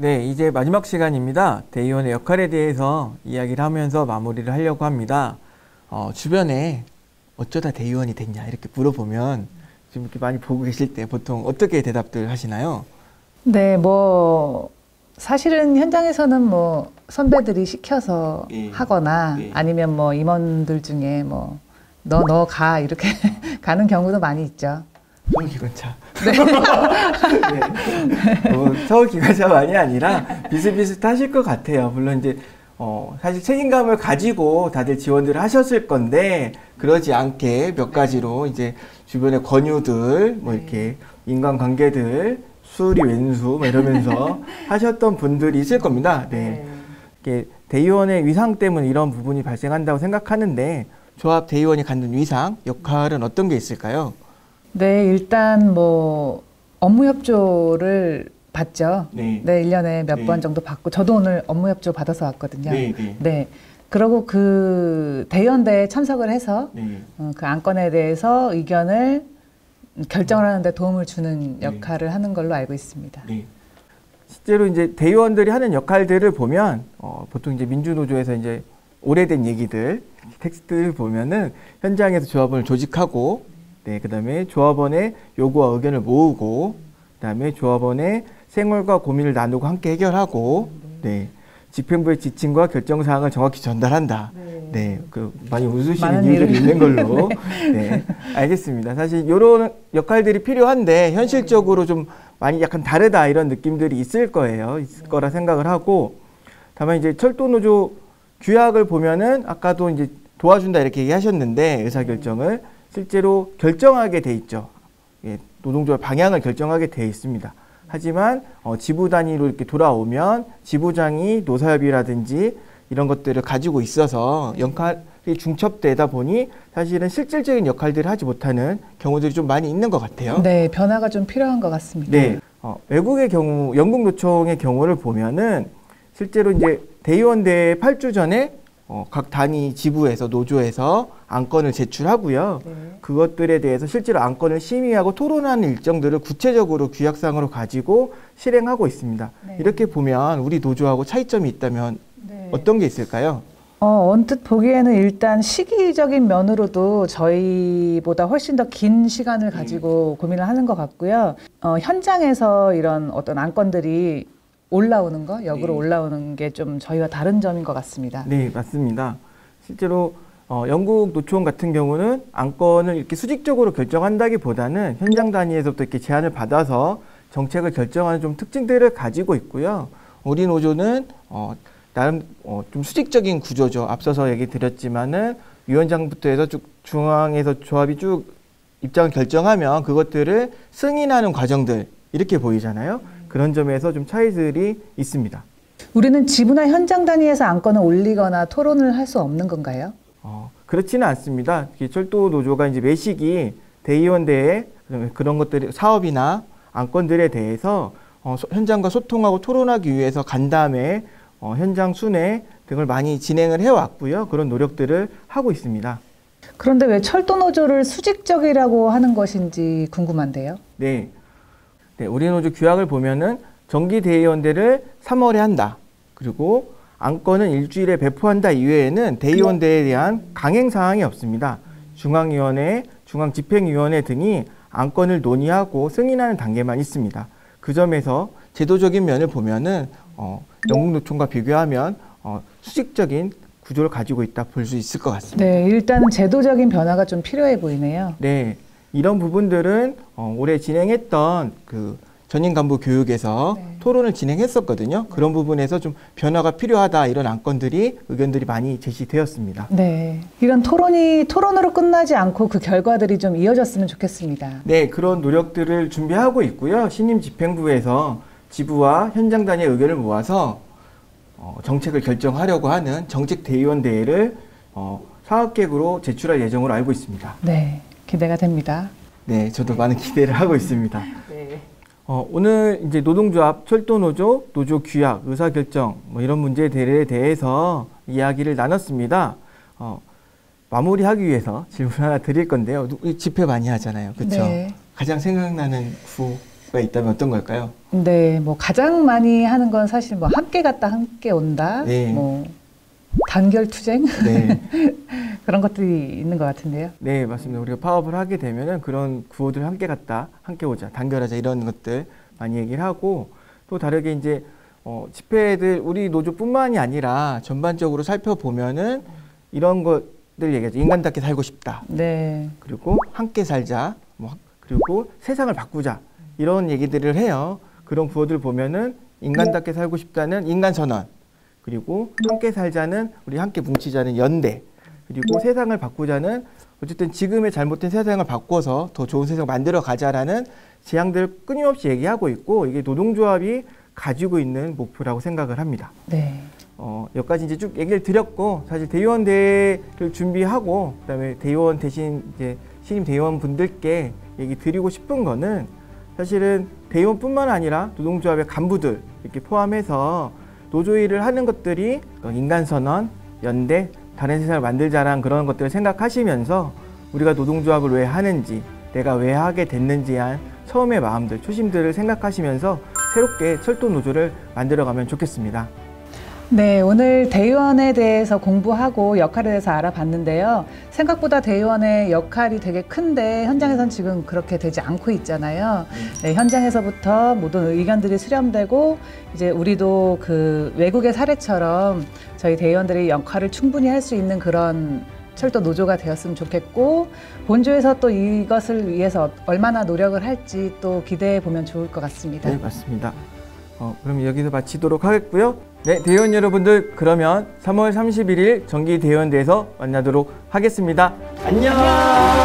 네, 이제 마지막 시간입니다. 대의원의 역할에 대해서 이야기를 하면서 마무리를 하려고 합니다. 주변에 어쩌다 대의원이 됐냐 이렇게 물어보면 지금 이렇게 많이 보고 계실 때 보통 어떻게 대답들 하시나요? 네, 뭐 사실은 현장에서는 뭐 선배들이 시켜서 하거나 아니면 뭐 임원들 중에 뭐 너 가 이렇게 가는 경우도 많이 있죠. 서울기관차. 네. 네. 서울기관차만이 아니라 비슷비슷하실 것 같아요. 물론 이제 사실 책임감을 가지고 다들 지원들을 하셨을 건데 그러지 않게 몇 가지로 이제 주변의 권유들 뭐 이렇게 인간관계들 수리 왼수 뭐 이러면서 하셨던 분들이 있을 겁니다. 네. 이게 대의원의 위상 때문에 이런 부분이 발생한다고 생각하는데 조합 대의원이 갖는 위상 역할은 어떤 게 있을까요? 네, 일단 뭐 업무 협조를 받죠. 네, 1년에 몇 번 정도 받고 저도 오늘 업무 협조 받아서 왔거든요. 네. 그러고 그 대의원대에 참석을 해서 그 안건에 대해서 의견을 결정을 하는 데 도움을 주는 역할을 하는 걸로 알고 있습니다. 실제로 이제 대의원들이 하는 역할들을 보면 보통 이제 민주노조에서 이제 오래된 얘기들 텍스트를 보면은 현장에서 조합원을 조직하고 그다음에 조합원의 요구와 의견을 모으고 그다음에 조합원의 생활과 고민을 나누고 함께 해결하고 집행부의 지침과 결정 사항을 정확히 전달한다. 많이 웃으시는 이유들이 있는 걸로. 알겠습니다. 사실 이런 역할들이 필요한데 현실적으로 좀 많이 약간 다르다 이런 느낌들이 있을 거예요. 있을 거라 생각을 하고 다만 이제 철도노조 규약을 보면은 아까도 이제 도와준다 이렇게 얘기하셨는데 의사결정을 실제로 결정하게 돼 있죠. 노동조합 방향을 결정하게 돼 있습니다. 하지만 지부 단위로 이렇게 돌아오면 지부장이 노사협의라든지 이런 것들을 가지고 있어서 역할이 중첩되다 보니 사실은 실질적인 역할들을 하지 못하는 경우들이 좀 많이 있는 것 같아요. 네, 변화가 좀 필요한 것 같습니다. 네, 외국의 경우, 영국노총의 경우를 보면은 실제로 이제 대의원대회 8주 전에 각 단위 지부에서 노조에서 안건을 제출하고요. 그것들에 대해서 실제로 안건을 심의하고 토론하는 일정들을 구체적으로 규약상으로 가지고 실행하고 있습니다. 이렇게 보면 우리 노조하고 차이점이 있다면 어떤 게 있을까요? 언뜻 보기에는 일단 시기적인 면으로도 저희보다 훨씬 더 긴 시간을 가지고 고민을 하는 것 같고요. 현장에서 이런 어떤 안건들이 올라오는 거, 역으로 올라오는 게 좀 저희와 다른 점인 것 같습니다. 네, 맞습니다. 실제로 영국 노총 같은 경우는 안건을 이렇게 수직적으로 결정한다기보다는 현장 단위에서부터 이렇게 제안을 받아서 정책을 결정하는 좀 특징들을 가지고 있고요. 우리 노조는 나름 좀 수직적인 구조죠. 앞서서 얘기 드렸지만은 위원장부터 해서 쭉 중앙에서 조합이 쭉 입장을 결정하면 그것들을 승인하는 과정들 이렇게 보이잖아요. 그런 점에서 좀 차이들이 있습니다. 우리는 지부나 현장 단위에서 안건을 올리거나 토론을 할 수 없는 건가요? 그렇지는 않습니다. 철도 노조가 이제 매시기 대의원대회 그런 것들이 사업이나 안건들에 대해서 현장과 소통하고 토론하기 위해서 간담회, 현장 순회 등을 많이 진행을 해왔고요. 그런 노력들을 하고 있습니다. 그런데 왜 철도 노조를 수직적이라고 하는 것인지 궁금한데요. 네, 우리 노조 규약을 보면은 정기 대의원대를 3월에 한다. 그리고 안건은 일주일에 배포한다 이외에는 대의원대에 대한 강행 사항이 없습니다. 중앙위원회, 중앙집행위원회 등이 안건을 논의하고 승인하는 단계만 있습니다. 그 점에서 제도적인 면을 보면은 영국노총과 비교하면 수직적인 구조를 가지고 있다 볼 수 있을 것 같습니다. 네, 일단은 제도적인 변화가 좀 필요해 보이네요. 네, 이런 부분들은 올해 진행했던 그 전임 간부 교육에서 토론을 진행했었거든요. 그런 부분에서 좀 변화가 필요하다 이런 안건들이 의견들이 많이 제시되었습니다. 네, 이런 토론으로 끝나지 않고 그 결과들이 좀 이어졌으면 좋겠습니다. 네, 그런 노력들을 준비하고 있고요. 신임 집행부에서 지부와 현장 단위의 의견을 모아서 정책을 결정하려고 하는 정책대의원 대회를 사업계획으로 제출할 예정으로 알고 있습니다. 네, 기대가 됩니다. 네, 저도 많은 기대를 하고 있습니다. 오늘 이제 노동조합, 철도노조, 노조 규약, 의사결정 뭐 이런 문제들에 대해서 이야기를 나눴습니다. 마무리하기 위해서 질문 하나 드릴 건데요. 집회 많이 하잖아요. 그렇죠? 네. 가장 생각나는 구 수가 있다면 어떤 걸까요? 네, 뭐 가장 많이 하는 건 사실 뭐 함께 갔다 함께 온다, 네. 뭐 단결 투쟁 네. 그런 것들이 있는 것 같은데요. 네, 맞습니다. 우리가 파업을 하게 되면은 그런 구호들 함께 갔다, 함께 오자, 단결하자 이런 것들 많이 얘기를 하고 또 다르게 이제 집회들 우리 노조뿐만이 아니라 전반적으로 살펴보면은 이런 것들 얘기하죠. 인간답게 살고 싶다. 네. 그리고 함께 살자. 그리고 세상을 바꾸자. 이런 얘기들을 해요. 그런 구호들 보면은 인간답게 살고 싶다는 인간선언. 그리고 함께 살자는 우리 함께 뭉치자는 연대. 그리고 세상을 바꾸자는 어쨌든 지금의 잘못된 세상을 바꿔서 더 좋은 세상을 만들어 가자라는 제안들을 끊임없이 얘기하고 있고 이게 노동조합이 가지고 있는 목표라고 생각을 합니다. 네. 여기까지 이제 쭉 얘기를 드렸고 사실 대의원 대회를 준비하고 그다음에 대의원 대신 이제 신임 대의원 분들께 얘기 드리고 싶은 거는 사실은 대의원뿐만 아니라 노동조합의 간부들 이렇게 포함해서 노조 일을 하는 것들이 인간선언, 연대, 다른 세상을 만들자라는 그런 것들을 생각하시면서 우리가 노동조합을 왜 하는지 내가 왜 하게 됐는지에 대한 처음의 마음들, 초심들을 생각하시면서 새롭게 철도 노조를 만들어가면 좋겠습니다. 네, 오늘 대의원에 대해서 공부하고 역할에 대해서 알아봤는데요. 생각보다 대의원의 역할이 되게 큰데 현장에선 지금 그렇게 되지 않고 있잖아요. 네, 현장에서부터 모든 의견들이 수렴되고 이제 우리도 그 외국의 사례처럼 저희 대의원들의 역할을 충분히 할 수 있는 그런 철도 노조가 되었으면 좋겠고 본조에서 또 이것을 위해서 얼마나 노력을 할지 또 기대해 보면 좋을 것 같습니다. 네, 맞습니다. 그럼 여기서 마치도록 하겠고요. 네, 대의원 여러분들 그러면 3월 31일 정기 대의원대회에서 만나도록 하겠습니다. 안녕!